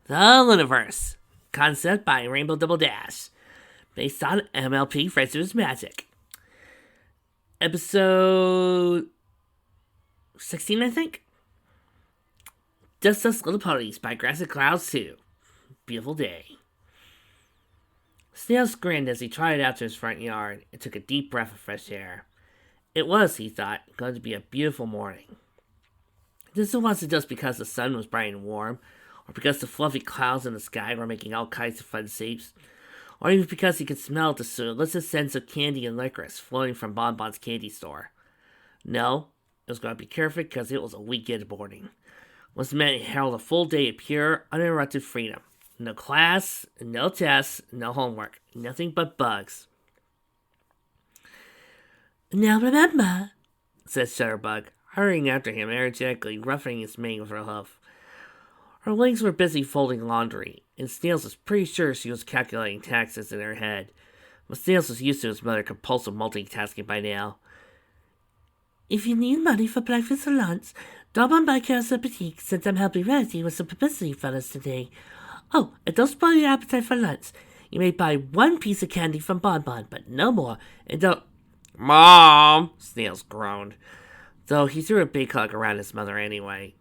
The Lunaverse, concept by Rainbow Double Dash, based on MLP Friends Magic. Episode 16, I think? Just Us Little Ponies by Grass and Clouds 2. Beautiful day. Snails grinned as he trotted out to his front yard and took a deep breath of fresh air. It was, he thought, going to be a beautiful morning. This wasn't just because the sun was bright and warm, or because the fluffy clouds in the sky were making all kinds of fun shapes, or even because he could smell the delicious scents of candy and licorice floating from Bonbon's candy store. No, it was going to be perfect because it was a weekend morning, which meant it held a full day of pure, uninterrupted freedom. No class, no tests, no homework, nothing but bugs. Now remember, said Shutterbug, hurrying after him energetically, roughing his mane with her hoof. Her legs were busy folding laundry, and Snails was pretty sure she was calculating taxes in her head. But Snails was used to his mother's compulsive multitasking by now. If you need money for breakfast or lunch, drop on by Carousel Boutique since I'm helping Rarity with some publicity for us today. Oh, and don't spoil your appetite for lunch. You may buy one piece of candy from Bonbon, but no more, and don't... Mom! Snails groaned, though he threw a big hug around his mother anyway.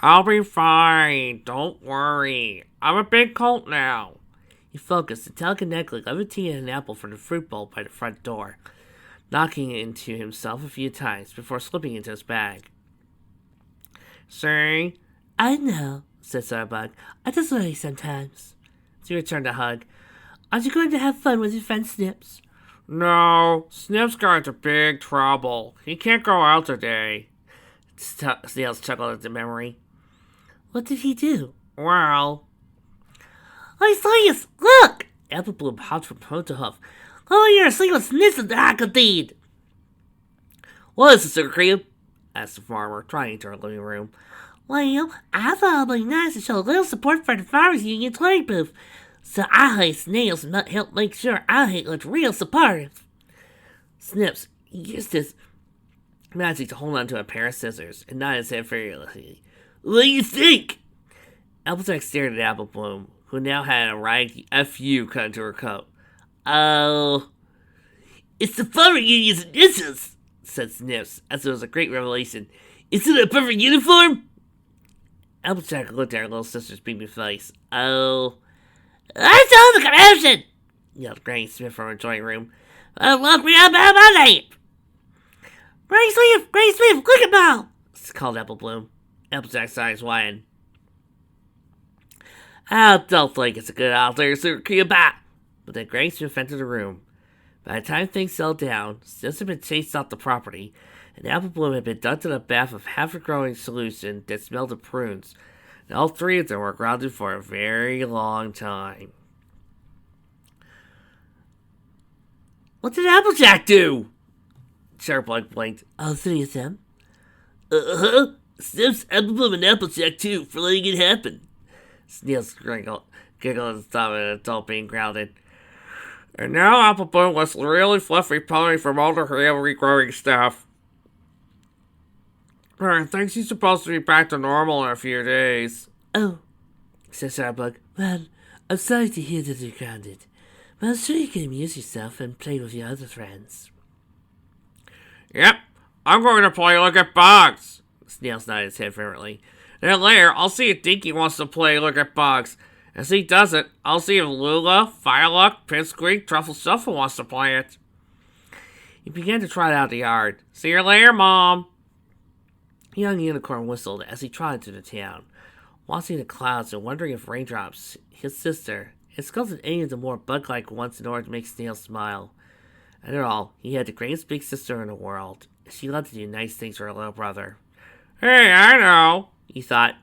I'll be fine. Don't worry. I'm a big colt now. He focused and telekinetically levitated an apple from the fruit bowl by the front door, knocking it into himself a few times before slipping into his bag. See? I know, said Shutterbug. I just worry sometimes. She returned a hug. Aren't you going to have fun with your friend Snips? No, Snips got into big trouble. He can't go out today. Snails chuckled at the memory. What did he do? Well... I saw you! Look! Apple Bloom hopped from hoof to hoof. Oh, you're asleep with Snips in the Academe! What is it, Sugar Cream? Asked the farmer, trying into her living room. Well, I thought it'd be nice to show a little support for the Farmers Union toy booth. So I hired Snails and help make sure our hate looked real supportive. Snips used his magic to hold on to a pair of scissors and nodded his head furiously. What do you think? Applejack stared at Apple Bloom, who now had a raggy F.U. cut into her coat. Oh, it's the Farmer Union's initials, said Snips, as it was a great revelation. Is it a perfect uniform? Applejack looked at her little sister's beaming face. Oh, I saw the commotion, yelled Granny Smith from her drawing room. Look me up at my name. Granny Smith, look at Mom, called Apple Bloom. Applejack's eyes widened. I don't think it's a good idea to keep back. But then Granny Smith entered the room. By the time things settled down, Snips had been chased off the property, and Apple Bloom had been dumped in a bath of half-a-growing solution that smelled of prunes, and all three of them were grounded for a very long time. What did Applejack do? Shutterbug blinked. All three of them? Uh-huh. Snips, Apple Bloom, and Applejack, too, for letting it happen. Snails giggled and stopped at an adult being grounded. And now Apple Bloom was really fluffy pony from all the regrowing stuff. I think she's supposed to be back to normal in a few days. Oh, said Shutterbug. Well, I'm sorry to hear that you're grounded, but I'm sure you can amuse yourself and play with your other friends. Yep, I'm going to play Look at Bugs. Snails nodded his head fervently. Then later, I'll see if Dinky wants to play Look at Bugs. And if he doesn't, I'll see if Lula, Fireluck, Pipsqueak, Truffle Shuffle wants to play it. He began to trot out the yard. See you later, Mom. The young unicorn whistled as he trotted to the town, watching the clouds and wondering if Raindrops, his sister, had sculpted any of the more bug-like ones in order to make Snails smile. After all, he had the greatest big sister in the world, and she loved to do nice things for her little brother. Hey, I know, he thought.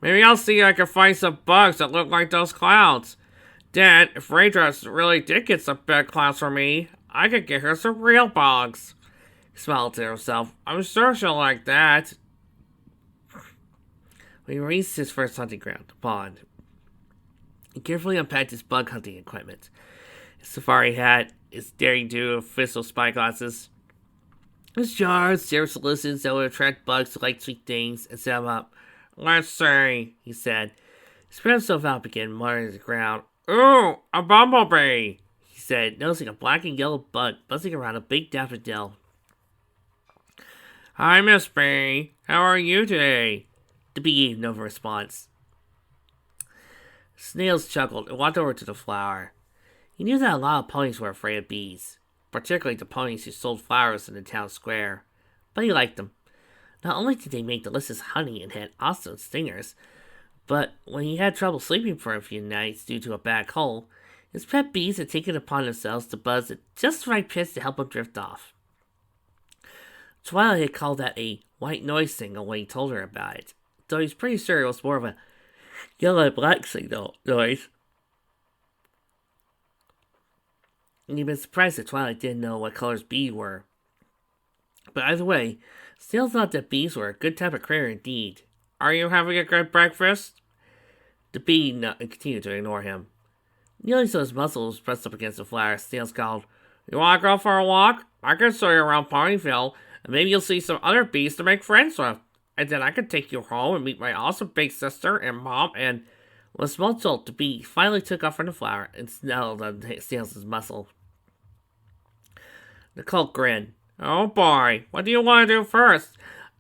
Maybe I'll see if I can find some bugs that look like those clouds. Then, if Raindrops really did get some big clouds for me, I could get her some real bugs. He smiled to himself. I'm sure she'll like that. When he reached his first hunting ground, the pond, he carefully unpacked his bug hunting equipment. His safari hat, his daring do of crystal spyglasses, his jars, zero solutions that would attract bugs to like sweet things, and set them up. Let's see, he said. He spread himself out and began muttering to the ground. Ooh, a bumblebee, he said, noticing a black and yellow bug buzzing around a big daffodil. Hi, Miss Bee. How are you today? The bee gave no response. Snails chuckled and walked over to the flower. He knew that a lot of ponies were afraid of bees, particularly the ponies who sold flowers in the town square, but he liked them. Not only did they make delicious honey and had awesome stingers, but when he had trouble sleeping for a few nights due to a bad cold, his pet bees had taken it upon themselves to buzz at just the right pitch to help him drift off. Twilight had called that a white noise signal when he told her about it, though he's pretty sure it was more of a yellow-black signal noise. And he'd been surprised that Twilight didn't know what colors bees were. But either way, Snails thought that bees were a good type of critter indeed. Are you having a good breakfast? The bee continued to ignore him. Kneeling so his muscles pressed up against the flower, Snails called, You want to go for a walk? I can show you around Ponyville, and maybe you'll see some other bees to make friends with. And then I can take you home and meet my awesome big sister and mom and... With a small jolt, the bee finally took off from the flower and snuggled on Snails' muscle. The cult grinned. Oh boy, what do you want to do first?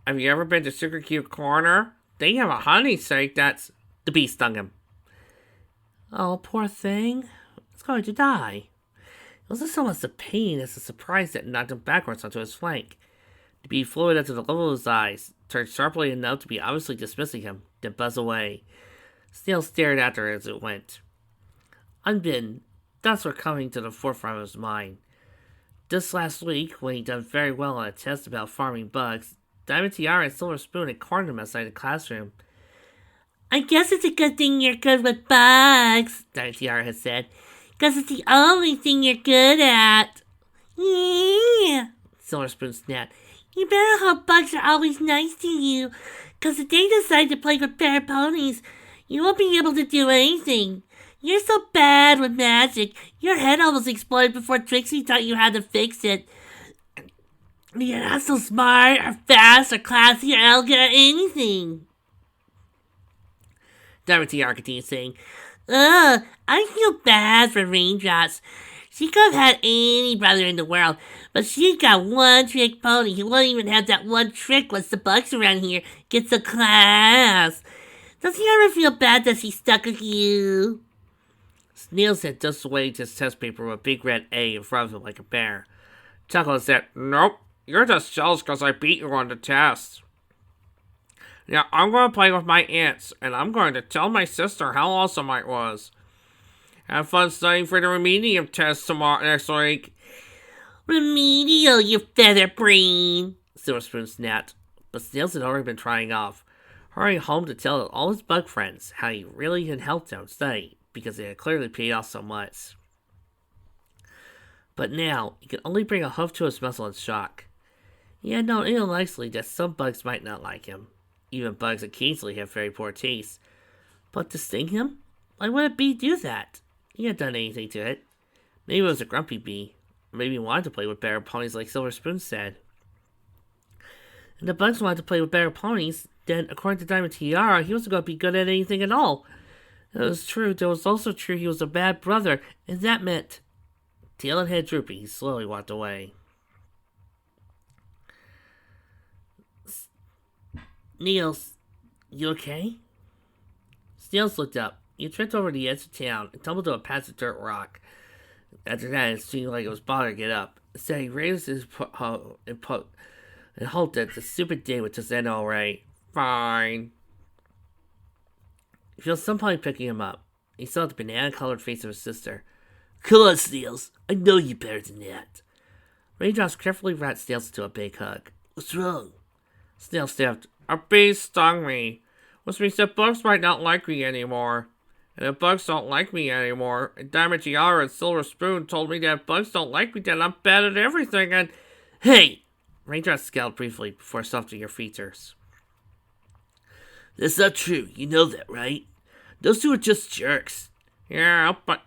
Have you ever been to Sugar Cube Corner? They have a honey shake that's... The bee stung him. Oh, poor thing. It's going to die. It wasn't so much the pain as the surprise that knocked him backwards onto his flank. The bee flew it up to the level of his eyes, turned sharply enough to be obviously dismissing him, then buzzed away. Snails stared after it as it went. Unbidden, thoughts were coming to the forefront of his mind. Just last week, when he'd done very well on a test about farming bugs, Diamond Tiara and Silver Spoon had cornered him outside the classroom. I guess it's a good thing you're good with bugs, Diamond Tiara had said, because it's the only thing you're good at. Yeah, Silver Spoon snapped. You better hope bugs are always nice to you, because if they decide to play with bear ponies, you won't be able to do anything. You're so bad with magic. Your head almost exploded before Trixie taught you how to fix it. You're not so smart, or fast, or classy, or elegant, or anything. Diamond Tiara continued saying, I feel bad for Raindrops. She could have had any brother in the world, but she's got one trick pony who won't even have that one trick once the bugs around here get to class. Does he ever feel bad that she's stuck with you? Snails had just waved his test paper with a big red A in front of him like a bear. Chuckles said, Nope, you're just jealous because I beat you on the test. Now I'm going to play with my aunts, and I'm going to tell my sister how awesome I was. Have fun studying for the remedium test next week. Remedial, you feather brain, Silver Spoon snapped. But Snails had already been trying off, hurrying home to tell all his bug friends how he really had helped them study, because it had clearly paid off so much. But now, he could only bring a hoof to his muzzle in shock. He had known intellectually that some bugs might not like him. Even bugs occasionally have very poor taste. But to sting him? Why would a bee do that? He hadn't done anything to it. Maybe it was a grumpy bee. Or maybe he wanted to play with better ponies like Silver Spoon said. And the bugs wanted to play with better ponies, then according to Diamond Tiara, he wasn't going to be good at anything at all. It was true, but it was also true he was a bad brother, and that meant... Tail and head drooping, he slowly walked away. Niels, you okay? Snails looked up. He tripped over the edge of town and tumbled to a patch of dirt rock. After that, it seemed like it was bothering to get up. Instead, he raised his and hoped that the stupid day would just end alright. Fine. He felt somebody picking him up. He saw the banana-colored face of his sister. Come on, Snails. I know you better than that. Raindrops carefully wrapped Snails into a big hug. What's wrong? Snails sniffed. A bee stung me, which means that bugs might not like me anymore. And if bugs don't like me anymore, and Diamond Tiara and Silver Spoon told me that if bugs don't like me, then I'm bad at everything, and... Hey! Raindrops scowled briefly before softening her features. That's not true. You know that, right? Those two are just jerks. Yeah, but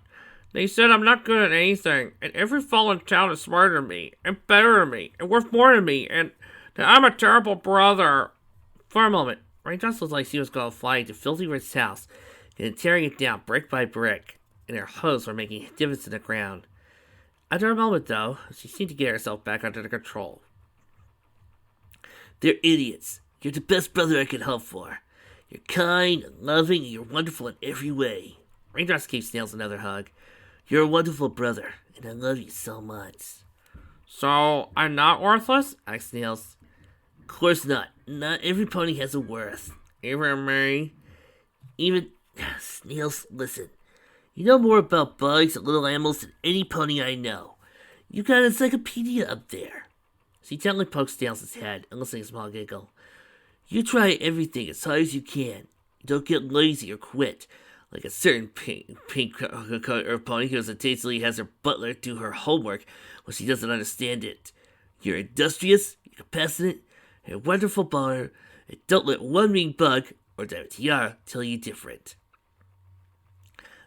they said I'm not good at anything, and every fellow in town is smarter than me, and better than me, and worth more than me, and that I'm a terrible brother. For a moment, Raindrops looked like she was going to fly into Filthy Rich's house and tearing it down brick by brick, and her hooves were making divots in the ground. After a moment, though, she seemed to get herself back under control. They're idiots. You're the best brother I could hope for. You're kind and loving, and you're wonderful in every way. Raindrops gave Snails another hug. You're a wonderful brother, and I love you so much. So, I'm not worthless? Asked Snails. Of course not. Not every pony has a worth. Even me? Even... Snails, listen. You know more about bugs and little animals than any pony I know. You got an encyclopedia up there. She gently poked Snails' head and listened to a small giggle. You try everything as hard as you can. You don't get lazy or quit, like a certain pink pony who occasionally has her butler do her homework when she doesn't understand it. You're industrious, you're compassionate, you're a wonderful baller, and don't let one mean bug or tiara tell you different.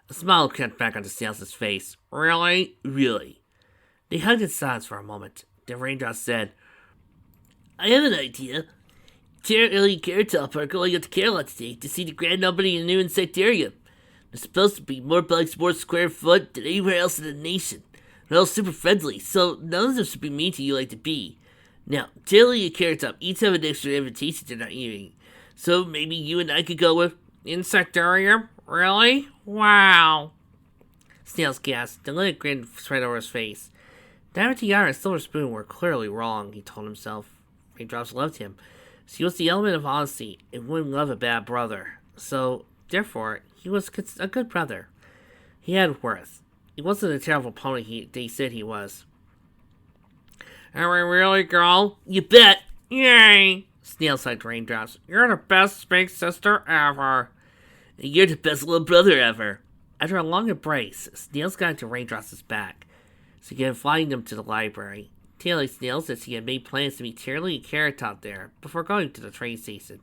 A smile crept back onto Snails' face. Really? Really? They hugged in silence for a moment. Then Raindrops said, I have an idea. Cheerilee and Canterlot are going up to Canterlot today to see the grand opening of the new insectarium. There's supposed to be more bugs, more square foot than anywhere else in the nation. They're all super friendly, so none of them should be mean to you like the bee. Now, Cheerilee and Canterlot each have an extra invitation to not eating, so maybe you and I could go with insectarium? Really? Wow. Snails gasped, and let a grin spread over his face. Diamond Tiara and Silver Spoon were clearly wrong, he told himself. Raindrops loved him. She was the element of honesty and wouldn't love a bad brother. So, therefore, he was a good brother. He had worth. He wasn't a terrible pony they said he was. Are we really, girl? You bet! Yay! Snails hugged Raindrops. You're the best big sister ever. And you're the best little brother ever. After a long embrace, Snails got into Raindrops' back. She began flying them to the library. Telling Snails that she had made plans to meet Cheerilee and Canterlot there before going to the train station.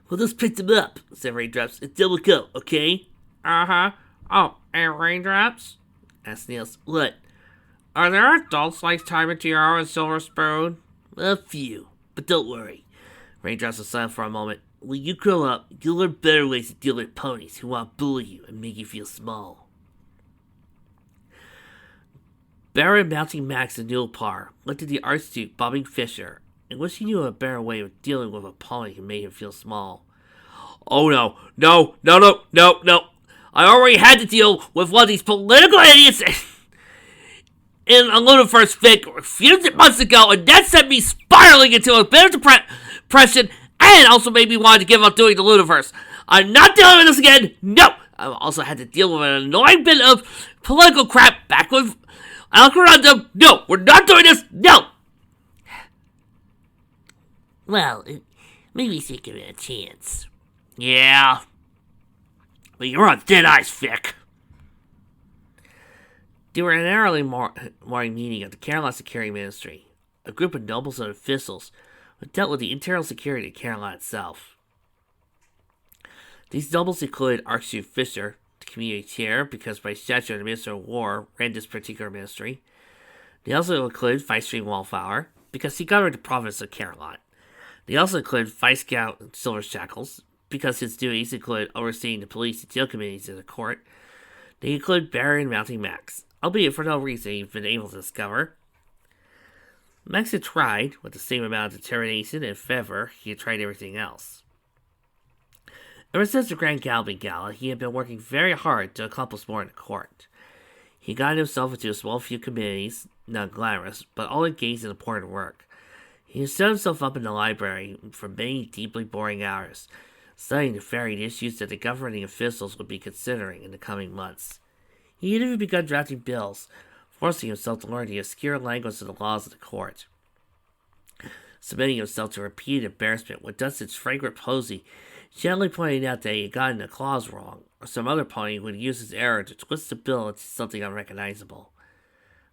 We'll just pick them up, said Raindrops, and then we'll go, okay? Uh-huh. Oh, and Raindrops? Asked Snails. What? Are there adults like Diamond Tiara and Silver Spoon? A few, but don't worry. Raindrops was silent for a moment. When you grow up, you'll learn better ways to deal with ponies who want to bully you and make you feel small. Baron Mounting Max and Nulpar looked at the Archduke Bobbing Fisher and wished he knew a better way of dealing with a pony who made him feel small. Oh no. I already had to deal with one of these political idiots in a Lunaverse fic a few months ago, and that sent me spiraling into a bit of depression and also made me want to give up doing the Lunaverse. I'm not dealing with this again. No! I also had to deal with an annoying bit of political crap back with Alcorandum. No, we're not doing this. No. Well, maybe we should give it a chance. Yeah. But you're on thin ice, Vic. They were in an early morning meeting of the Canterlot Security Ministry, a group of nobles and officials who dealt with the internal security of Canterlot itself. These nobles included Archduke Fisher, the community chair, because by statute the Minister of War ran this particular ministry. They also included Vice Stream Wallflower, because he governed the province of Canterlot. They also included Vice Scout Silver Shackles, because his duties included overseeing the police and jail committees in the court. They include Baron Mounting Max, albeit for no reason he'd been able to discover. Max had tried, with the same amount of determination and fervor he had tried everything else. Ever since the Grand Galvin Gala, he had been working very hard to accomplish more in the court. He got himself into a small few committees, not glamorous, but all engaged in important work. He set himself up in the library for many deeply boring hours, studying the varied issues that the governing officials would be considering in the coming months. He had even begun drafting bills, forcing himself to learn the obscure language of the laws of the court. Submitting himself to repeated embarrassment with Dustin's fragrant posy, gently pointing out that he had gotten a clause wrong, or some other pony would use his error to twist the bill into something unrecognizable.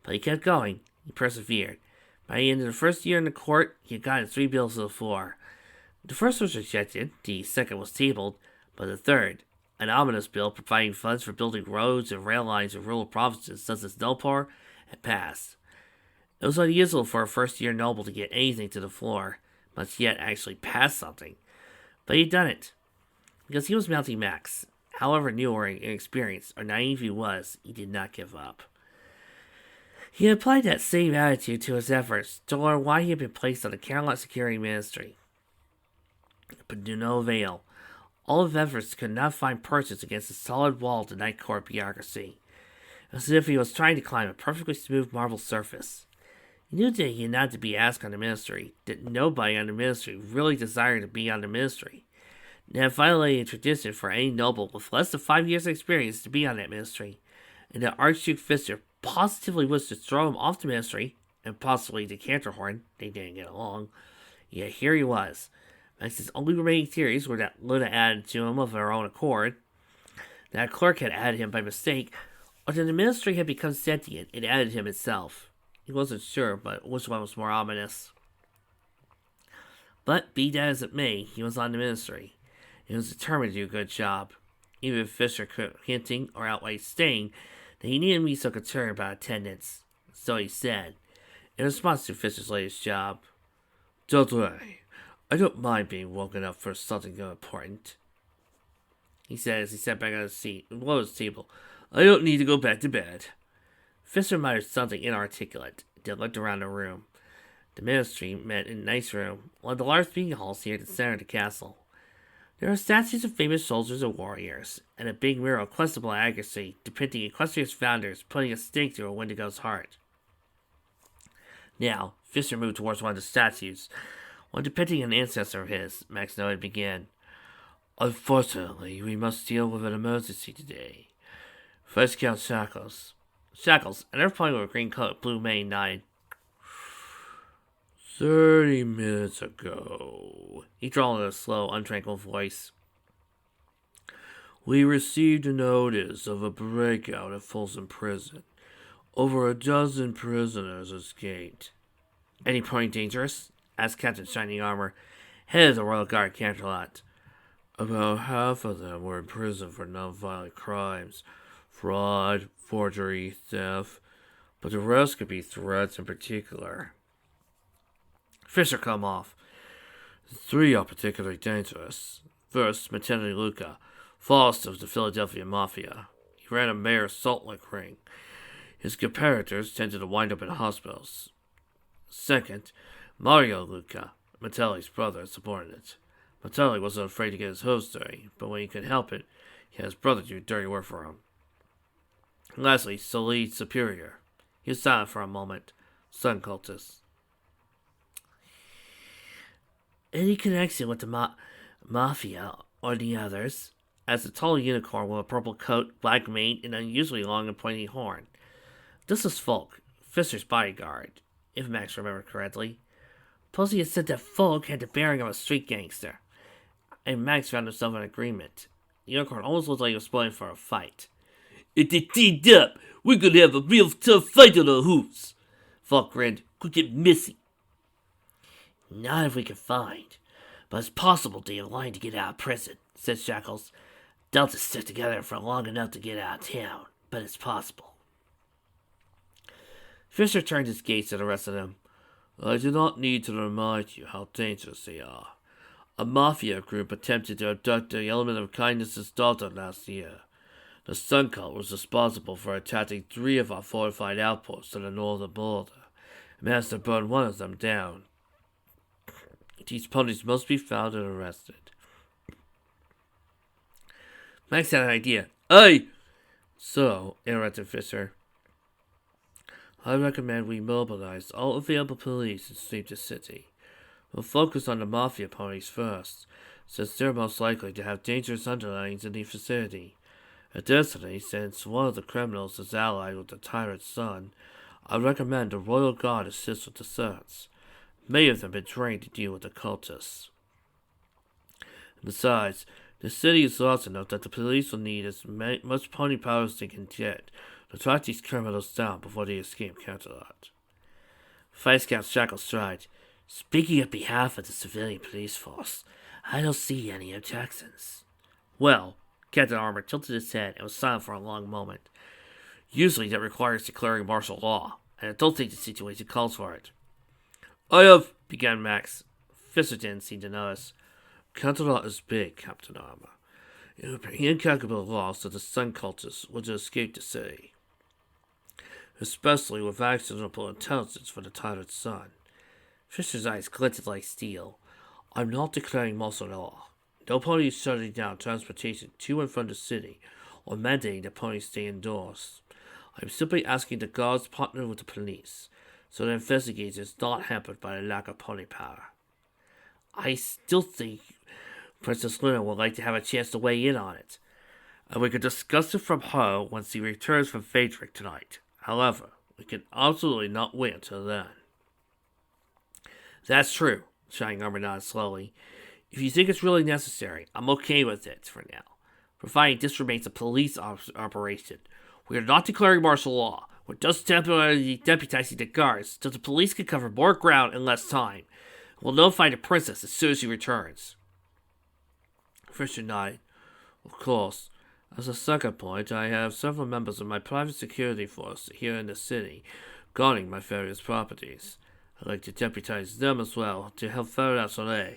But he kept going. He persevered. By the end of the first year in the court, he had gotten 3 bills to the floor. The first was rejected, the second was tabled, but the third, an ominous bill providing funds for building roads and rail lines in rural provinces such as Nulpar, had passed. It was unusual for a first-year noble to get anything to the floor, much yet actually pass something. But he'd done it. Because he was mounting Max. However new or inexperienced or naive he was, he did not give up. He applied that same attitude to his efforts to learn why he had been placed on the Canterlot Security Ministry. But to no avail. All of efforts could not find purchase against the solid wall of the Night Court bureaucracy. It was as if he was trying to climb a perfectly smooth marble surface. He knew that he had not to be asked on the ministry, that nobody on the ministry really desired to be on the ministry. It had violated tradition for any noble with less than 5 years' experience to be on that ministry, and that Archduke Pfister positively wished to throw him off the ministry, and possibly to Canterhorn. They didn't get along. Yet here he was. Max's only remaining theories were that Luna added to him of her own accord, that a clerk had added him by mistake, or that the ministry had become sentient and added him itself. He wasn't sure, but which one was more ominous. But be that as it may, he was on the ministry. He was determined to do a good job, even if Fisher kept hinting or outright saying that he needn't be so concerned about attendance. So he said, in response to Fisher's latest job, "Don't worry, I don't mind being woken up for something important," he said as he sat back on his seat below his table. "I don't need to go back to bed." Fisher muttered something inarticulate, then looked around the room. The ministry met in a nice room, one of the large meeting halls here at the center of the castle. There were statues of famous soldiers and warriors, and a big mirror of questionable accuracy depicting Equestria's founders putting a stake through a Wendigo's heart. Now, Fisher moved towards one of the statues, one depicting an ancestor of his. Max noted began. "Unfortunately, we must deal with an emergency today. First Count Shackles." Shackles, an earth pony with a green coat, blue mane, nodded. 30 minutes ago, he drawled in a slow, untranquil voice, we received a notice of a breakout at Folsom Prison. Over a dozen prisoners escaped. "Any pony dangerous?" asked Captain Shining Armor, head of the Royal Guard Canterlot. "About half of them were in prison for non-violent crimes. Fraud, forgery, theft, but the rest could be threats in particular." Fisher come off. 3 are particularly dangerous. First, Lieutenant Luca, boss of the Philadelphia Mafia. He ran a mayor's salt lick ring. His competitors tended to wind up in hospitals. Second, Mario Luca, Metelli's brother and subordinate. Metelli wasn't afraid to get his hose dirty, but when he could help it, he had his brother do dirty work for him. Lastly, Solid Superior. He was silent for a moment. Sun cultist. "Any connection with the Mafia or the others?" asked a tall unicorn with a purple coat, black mane, and unusually long and pointy horn. This was Folk, Fisher's bodyguard, if Max remembered correctly. Posey had said that Folk had the bearing of a street gangster, and Max found himself in agreement. The unicorn almost looked like he was spoiling for a fight. "If they teamed up, we're gonna have a real tough fight on our hooves." Folk grinned. "Could get messy." "Not if we can find. But it's possible they aligned to get out of prison," said Shackles. "Delta stick together for long enough to get out of town, but it's possible." Fisher turned his gaze to the rest of them. "I do not need to remind you how dangerous they are. A mafia group attempted to abduct the element of kindness's daughter last year. The Sun Cult was responsible for attacking 3 of our fortified outposts on the northern border, and managed to burn one of them down. These ponies must be found and arrested." Max had an idea. "Aye!" "So," interrupted Fisher, "I recommend we mobilize all available police and sweep the city. We'll focus on the Mafia ponies first, since they're most likely to have dangerous underlings in the vicinity. Additionally, since one of the criminals is allied with the tyrant's son, I recommend the Royal Guard assist with the search. Many of them have been trained to deal with the cultists. Besides, the city is large enough that the police will need as much pony power as they can get to track these criminals down before they escape Canterlot." Vice Count Shackles tried. "Speaking on behalf of the civilian police force, I don't see any objections." "Well," Captain Armor tilted his head and was silent for a long moment. "Usually that requires declaring martial law, and I don't think the situation calls for it." "I have," began Max. Fisher didn't seem to notice. Canterlot is big, Captain Armor. It would be incalculable loss that the Sun cultists would escape the city, especially with actionable intelligence for the titled Sun. Fisher's eyes glinted like steel. I'm not declaring martial law. No pony is shutting down transportation to and from the city, or mandating the ponies stay indoors. I'm simply asking the guards partner with the police, so the investigators is not hampered by the lack of pony power. I still think Princess Luna would like to have a chance to weigh in on it, and we could discuss it from her once he returns from Phaedric tonight. However, we can absolutely not wait until then. That's true, Shining Armor nodded slowly. If you think it's really necessary, I'm okay with it for now, providing this remains a police operation. We are not declaring martial law. We're just temporarily deputizing the guards so the police can cover more ground in less time. We'll notify the princess as soon as she returns. Fisher nodded. Of course. As a second point, I have several members of my private security force here in the city, guarding my various properties. I'd like to deputize them as well to help ferret out Soleil.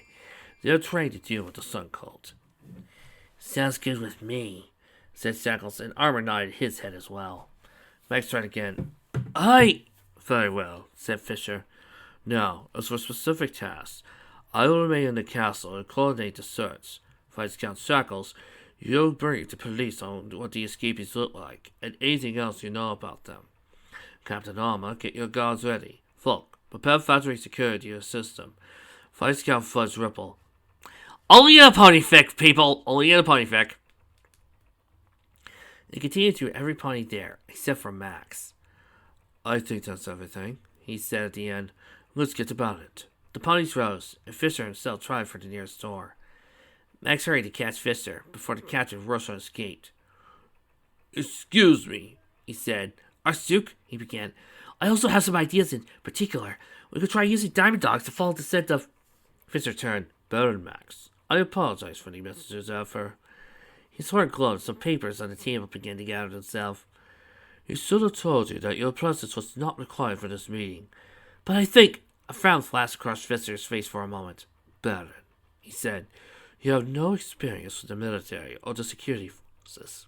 They're trained to deal with the Sun Cult. Sounds good with me, said Shackles, and Armor nodded his head as well. Max tried again. Very well, said Fisher. Now, as for specific tasks, I will remain in the castle and coordinate the search. Vice Count Shackles, you'll brief the police on what the escapees look like, and anything else you know about them. Captain Armor, get your guards ready. Folk, prepare factory security to assist them. Vice Count Fudge Ripple. Only in a ponyfic, people! Only in a ponyfic. They continued through every pony there, except for Max. I think that's everything, he said at the end. Let's get about it. The ponies rose, and Fisher himself tried for the nearest door. Max hurried to catch Fisher before the captain rushed on his gate. Excuse me, he said. Arstook, he began. I also have some ideas in particular. We could try using diamond dogs to follow the scent of... Fisher turned. Better, Max. I apologize for the messages out for... His horn glowed, some papers on the table began to gather themselves. He should have told you that your presence was not required for this meeting. But I think... A frown flashed across Fisher's face for a moment. Baron, he said, you have no experience with the military or the security forces.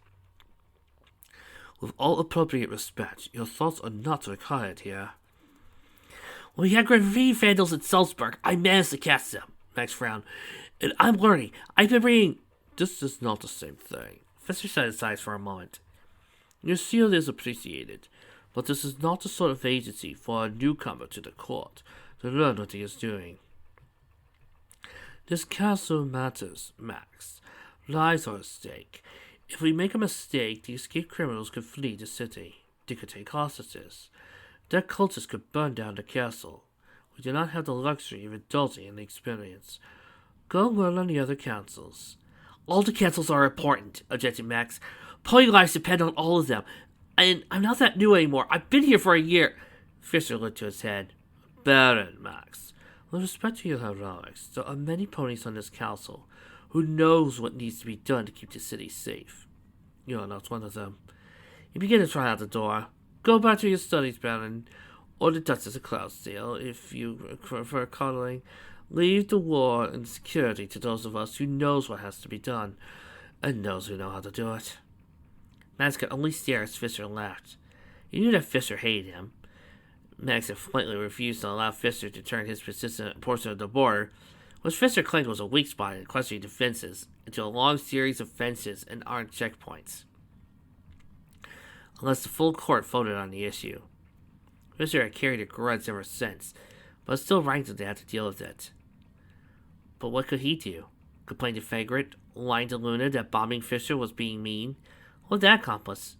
With all appropriate respect, your thoughts are not required here. We had graffiti vandals in Salzburg. I managed to catch them, Max frowned. And I'm learning. I've been reading... This is not the same thing. Fisher set his eyes for a moment. Your shield is appreciated, but this is not the sort of agency for a newcomer to the court to learn what he is doing. This castle matters, Max. Lives are at stake. If we make a mistake, the escaped criminals could flee the city. They could take hostages. Their cultists could burn down the castle. We do not have the luxury of indulging in the experience. Go learn on the other councils. All the councils are important, objected Max. Pony lives depend on all of them. And I'm not that new anymore. I've been here for a year. Fisher looked to his head. Baron, Max. With respect to your heroics, there are many ponies on this council who knows what needs to be done to keep the city safe. You are not one of them. You begin to try out the door. Go back to your studies, Baron, or the Duchess of Cloudsdale, if you prefer cuddling. Leave the war and security to those of us who knows what has to be done, and those who know how to do it. Max could only stare as Fisher laughed. He knew that Fisher hated him. Max had flatly refused to allow Fisher to turn his persistent portion of the border, which Fisher claimed was a weak spot in Equestrian defenses, into a long series of fences and armed checkpoints. Unless the full court voted on the issue. Fisher had carried a grudge ever since, but still rankled to have to deal with it. But what could he do? Complain to Fagrit, lying to Luna that bombing Fisher was being mean? What would that accomplish?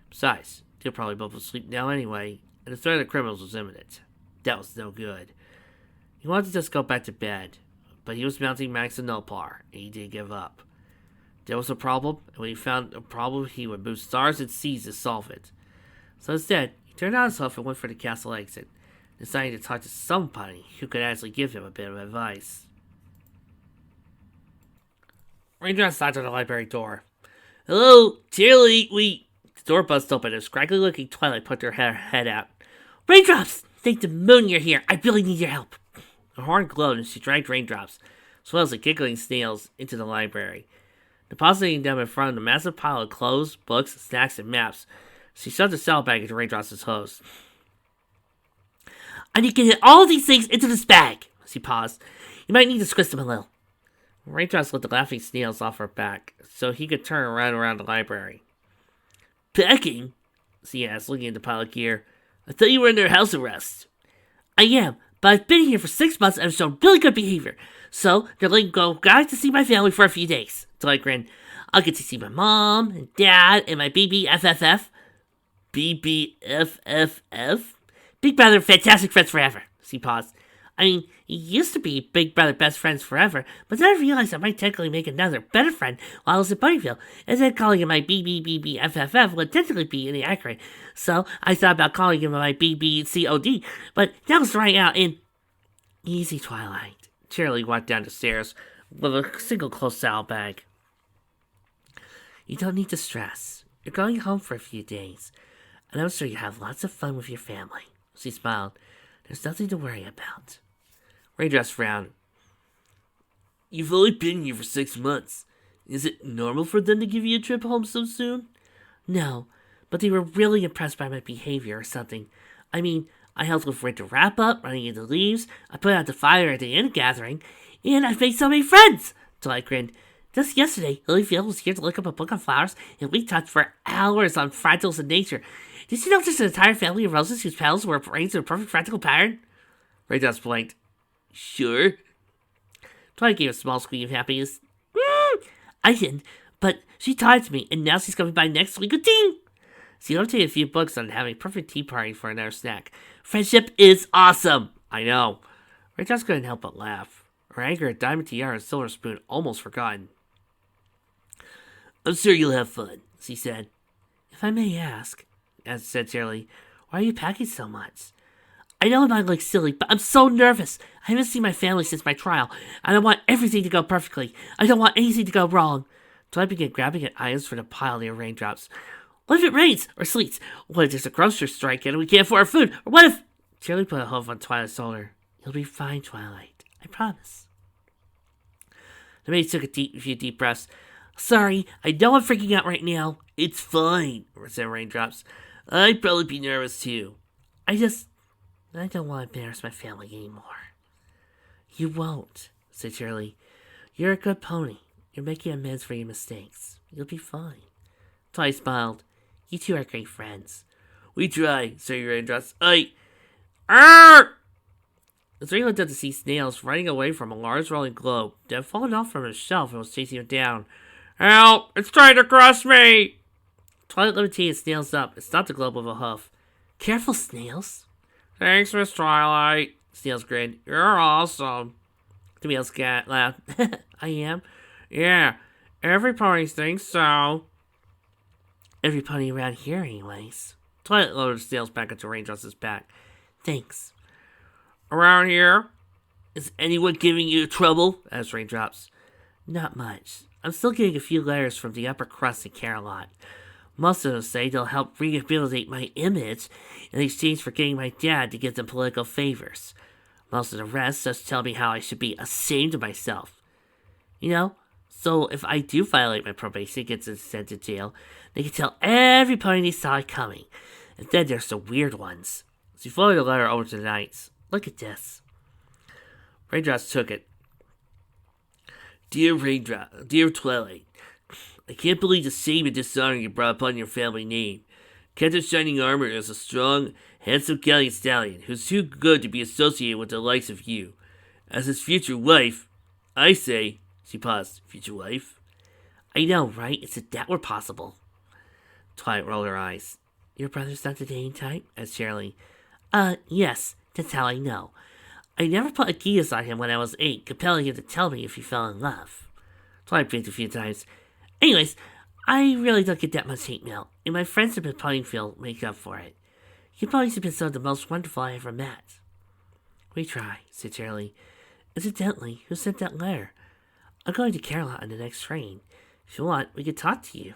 Besides, they're probably both asleep now anyway, and the threat of the criminals was imminent. That was no good. He wanted to just go back to bed, but he was mounting Max and Nopar, and he didn't give up. There was a problem, and when he found a problem, he would move stars and seas to solve it. So instead, he turned on himself and went for the castle exit, deciding to talk to somebody who could actually give him a bit of advice. Raindrops knocked on the library door. Hello, Cheerilee, The door buzzed open and a scraggly-looking Twilight put her head out. Raindrops! Thank the moon you're here. I really need your help. Her horn glowed and she dragged Raindrops, as well as the giggling Snails, into the library. Depositing them in front of the massive pile of clothes, books, snacks, and maps, she shoved the saddlebag into Raindrops' hose. I need to get all of these things into this bag. She paused. You might need to twist them a little. Raindrops let the laughing Snails off her back, so he could turn around the library. Packing? She asked, looking at the pile of gear. I thought you were under house arrest. I am, but I've been here for 6 months and I've shown really good behavior. So, they're letting go guys to see my family for a few days. So I grinned. I'll get to see my mom and dad and my BBFFF. BBFFF? Big Brother Fantastic Friends Forever. She paused. I mean, he used to be Big Brother Best Friends Forever, but then I realized I might technically make another better friend while I was in Ponyville, and then calling him my BBBBFFF would technically be inaccurate. So I thought about calling him my BBCOD, but that was right out in... Easy, Twilight. Cheerilee walked down the stairs with a single closed saddlebag. You don't need to stress. You're going home for a few days, and I'm sure you have lots of fun with your family. She smiled. There's nothing to worry about. Raindrops frowned. You've only been here for 6 months. Is it normal for them to give you a trip home so soon? No, but they were really impressed by my behavior or something. I mean, I helped with winter wrap-up, running into leaves, I put out the fire at the inn gathering, and I've made so many friends! Twilight grinned. Just yesterday, Lilyfield was here to look up a book on flowers, and we talked for hours on fractals and nature. Did you know there's an entire family of roses whose petals were arranged in a perfect fractal pattern? Raindrops blinked. Sure. Twilight gave a small squeak of happiness. I didn't, but she taught it to me, and now she's coming by next week with tea. She loved to take a few books on having a perfect tea party for another snack. Friendship is awesome! I know. Raindrops couldn't help but laugh. Her anger at Diamond Tiara and Silver Spoon almost forgotten. I'm sure you'll have fun, she said. If I may ask, as said Cheerilee, why are you packing so much? I know it might look silly, but I'm so nervous. I haven't seen my family since my trial, and I want everything to go perfectly. I don't want anything to go wrong. Twilight began grabbing at items from the pile near Raindrops. What if it rains or sleets? What if there's a grocery strike and we can't afford our food? Or what if... Cheerilee put a hoof on Twilight's shoulder. You'll be fine, Twilight. I promise. The maid took a few deep breaths. Sorry, I know I'm freaking out right now. It's fine, said Raindrops. I'd probably be nervous too. I don't want to embarrass my family anymore. You won't, said Cheerilee. You're a good pony. You're making amends for your mistakes. You'll be fine. Twilight smiled. You two are great friends. We try, said Raindrops. Arrgh! The three looked up to see Snails running away from a large rolling globe that had fallen off from a shelf and was chasing him down. Help! It's trying to crush me! Twilight levitated Snails up and stopped the globe with a hoof. Careful, Snails. Thanks, Miss Twilight. Snails grinned. You're awesome. Camille's cat laughed. I am? Yeah, every pony thinks so. Every pony around here, anyways. Twilight lowered Snails back into Raindrops' back. Thanks. Around here? Is anyone giving you trouble? Asked Raindrops. Not much. I'm still getting a few letters from the upper crust in Canterlot. Most of them say they'll help rehabilitate my image in exchange for getting my dad to give them political favors. Most of the rest just tell me how I should be ashamed of myself. You know, so if I do violate my probation and get sent to jail, they can tell every pony they saw it coming. And then there's the weird ones. She folded the letter over to the knights. Look at this. Raindrops took it. Dear Twilight, I can't believe the shame and dishonor you brought upon your family name. Captain Shining Armor is a strong, handsome gallant stallion who's too good to be associated with the likes of you. As his future wife, I say, she paused, future wife? I know, right? It's if that were possible. Twilight rolled her eyes. Your brother's not the dating type? Asked Cheerilee. Yes, that's how I know. I never put a geas on him when I was 8, compelling him to tell me if he fell in love. Twilight blinked a few times. Anyways, I really don't get that much hate mail, and my friends have been Ponyville make up for it. You ponies have been some of the most wonderful I ever met. We try, said Cheerilee. Incidentally, who sent that letter? I'm going to Canterlot on the next train. If you want, we could talk to you.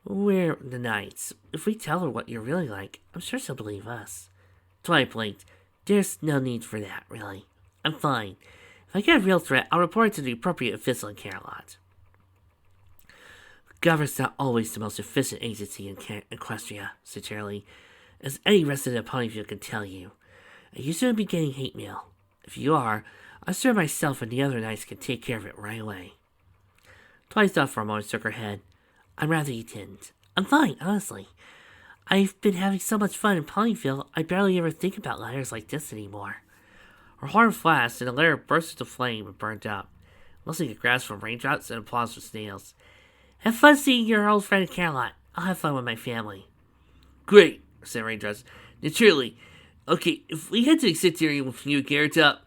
We're the knights. If we tell her what you're really like, I'm sure she'll believe us. Twilight blinked. There's no need for that, really. I'm fine. If I get a real threat, I'll report it to the appropriate official in Canterlot. Government's not always the most efficient agency in Equestria, said Cheerilee, as any resident of Ponyville can tell you. You shouldn't be getting hate mail. If you are, I'm sure myself and the other knights can take care of it right away. Twice thought for a moment, shook her head. I'm rather you didn't. I'm fine, honestly. I've been having so much fun in Ponyville, I barely ever think about letters like this anymore. Her horn flashed, and the letter burst into flame and burned up, mostly a grasp from Raindrops and applause from Snails. Have fun seeing your old friend Canterlot. I'll have fun with my family. Great, said Raindrops. Now, Cheerilee, okay, if we head to the Citarium with you geared up,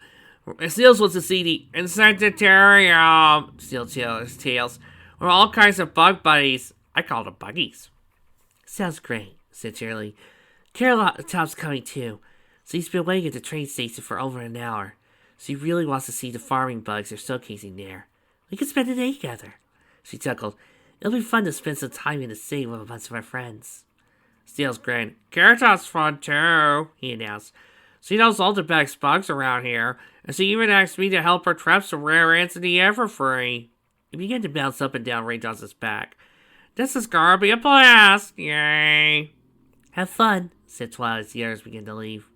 Snails wants to see the Sanitarium, Snails tails, or all kinds of bug buddies. I call them buggies. Sounds great, said Cheerilee. Canterlot the top's coming too, so he's been waiting at the train station for over an hour. So he really wants to see the farming bugs they're showcasing there. We could spend a day together. She chuckled. It'll be fun to spend some time in the city with a bunch of our friends. Snails grinned. Canterlot's fun too, he announced. She knows all the best bugs around here, and she even asked me to help her trap some rare ants in the Everfree. He began to bounce up and down Raindrops' back. This is gonna be a blast! Yay! Have fun, said Twilight as the others began to leave.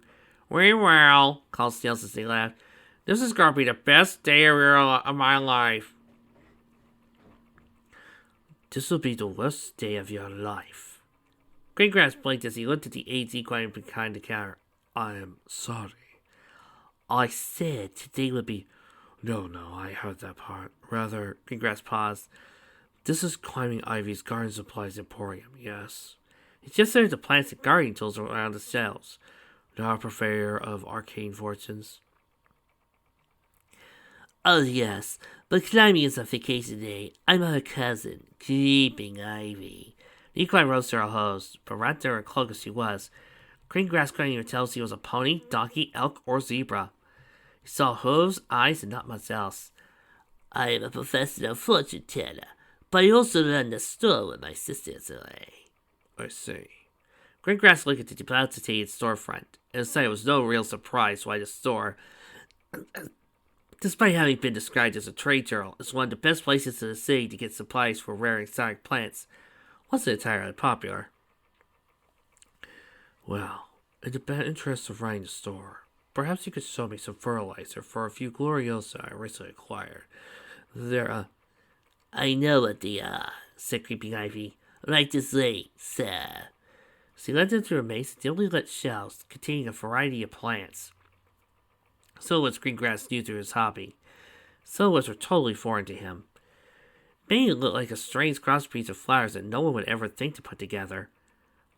We will, called Snails as they left. This is gonna be the best day of my life. This'll be the worst day of your life. GreenGrass blinked as he looked at the aides equine behind the counter. I am sorry. I said today would be... No, I heard that part. Rather, GreenGrass paused. This is Climbing Ivy's Garden Supplies Emporium, yes? He just said the plants and gardening tools around the shelves. Not a purveyor of arcane fortunes. Oh, yes, but climbing is a vacation day. I'm her cousin, Creeping Ivy. The equine rose to her host, but wrapped in her cloak as she was. GreenGrass couldn't even tell if he was a pony, donkey, elk, or zebra. He saw hooves, eyes, and not much else. I am a professional fortune teller, but I also run the store with my sisters away. I see. GreenGrass looked at the dilapidated storefront, and said it was no real surprise why the store, despite having been described as a trade journal, is one of the best places in the city to get supplies for rare exotic plants, wasn't entirely popular. Well, in the interest of running the store, perhaps you could show me some fertilizer for a few Gloriosa I recently acquired. I know what they are, said Creeping Ivy. Right this way, sir. She led them to a maze of dimly lit shelves containing a variety of plants. So was GreenGrass new to his hobby. So was were totally foreign to him. Many looked like a strange crossbreeds of flowers that no one would ever think to put together.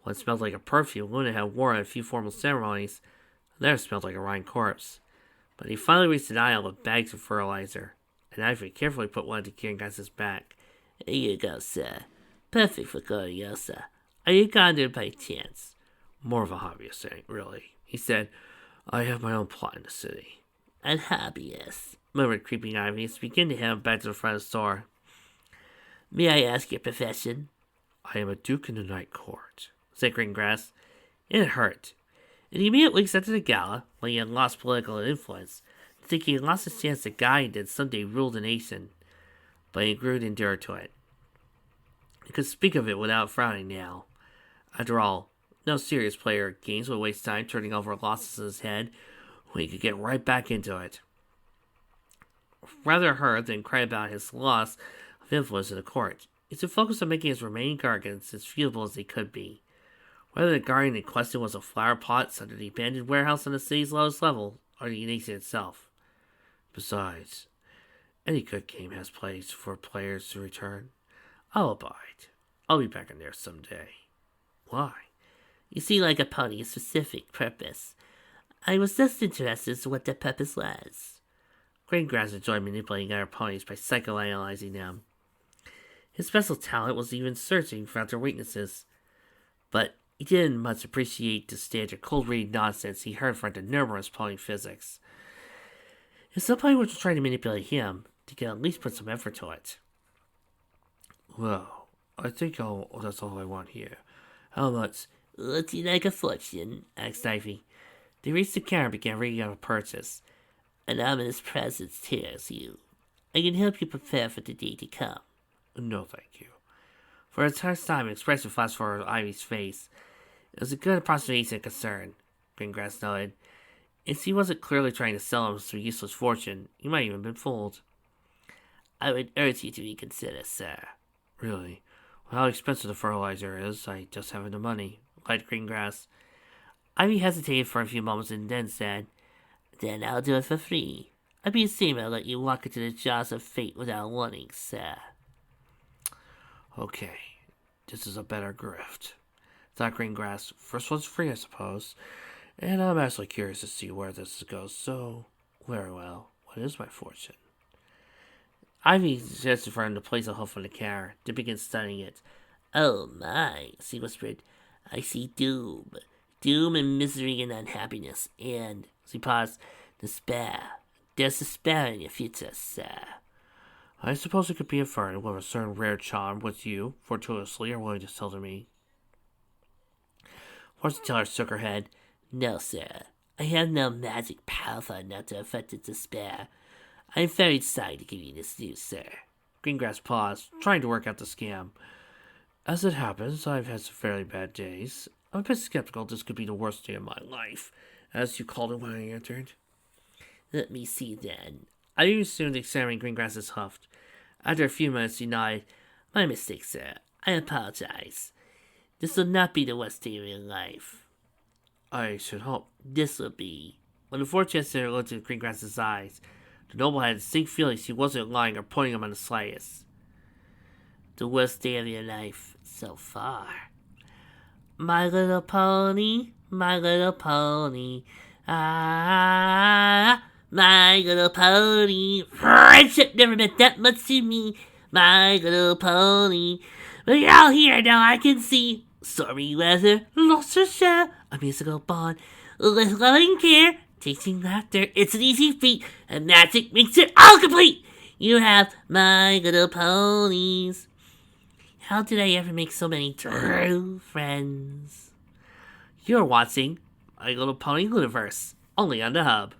One smelled like a perfume Luna had worn at a few formal ceremonies. The other smelled like a rotting corpse. But he finally reached an aisle with bags of fertilizer, and Ivy carefully put one into GreenGrass's back. Here you go, sir. Perfect for Gloriosa. Are you gardener by chance? More of a hobbyist, really, he said. I have my own plot in the city. A hobbyist, murmured Creeping Ivy as he began to head back to the front of the store. May I ask your profession? I am a duke in the night court, said GreenGrass. It hurt. And he immediately accepted the gala when he had lost political influence, thinking he lost his chance to guide and someday rule the nation. But he grew to endure to it. He could speak of it without frowning now. After all, no serious player of games would waste time turning over losses in his head when he could get right back into it. Rather hurt than cry about his loss of influence in the court, he should focus on making his remaining gardens as feasible as they could be. Whether the garden in question was a flower pot under the abandoned warehouse on the city's lowest level, or the nation itself. Besides, any good game has place for players to return. I'll abide. I'll be back in there someday. Why? You see, like a pony, a specific purpose. I was just interested as to what that purpose was. GreenGrass enjoyed manipulating other ponies by psychoanalyzing them. His special talent was even searching for their weaknesses. But he didn't much appreciate the standard cold-reading nonsense he heard from the numerous pony physics. If somebody were to try to manipulate him, he could at least put some effort to it. Well, I think that's all I want here. How much? Would you like a fortune? Asked Ivy. They reached the counter and began ringing out a purchase. An ominous presence tears you. I can help you prepare for the day to come. No, thank you. For a first time, an expression flashed over Ivy's face. It was a good approximation of concern. Greengrass nodded. If he wasn't clearly trying to sell him some useless fortune, he might even have been fooled. I would urge you to reconsider, sir. Really? Well, how expensive the fertilizer is, I just haven't the money, replied Greengrass. Ivy hesitated for a few moments and then said, Then I'll do it for free. I'd be ashamed to let you walk into the jaws of fate without warning, sir. Okay, this is a better grift, thought Greengrass. First one's free, I suppose. And I'm actually curious to see where this goes, so very well. What is my fortune? Ivy suggested for him to place a hoof on the car, to begin studying it. Oh my, she whispered. I see doom. Doom and misery and unhappiness, and, she paused, despair. There's despair in your future, sir. I suppose it could be inferred with a certain rare charm which you, fortuitously, are willing to sell to me. Fortune teller shook her head. No, sir. I have no magic powerful enough to affect its despair. I am very sorry to give you this news, sir. Greengrass paused, trying to work out the scam. As it happens, I've had some fairly bad days. I'm a bit skeptical this could be the worst day of my life, as you called it when I entered. Let me see, then. I assumed examining Greengrass's hoof. After a few minutes, he nodded. My mistake, sir. I apologize. This will not be the worst day of your life. I should hope. This will be. When the fortune teller looked into Greengrass's eyes, the noble had a distinct feeling he wasn't lying or pointing him on the slightest. The worst day of your life so far. My little pony, my little pony. Ah, my little pony. Friendship never meant that much to me. My little pony. But you're all here now, I can see. Stormy weather, lost to share, a musical bond, with loving care, tasting laughter. It's an easy feat, and magic makes it all complete. You have my little ponies. How did I ever make so many true friends? You're watching My Little Pony Lunaverse, only on the Hub.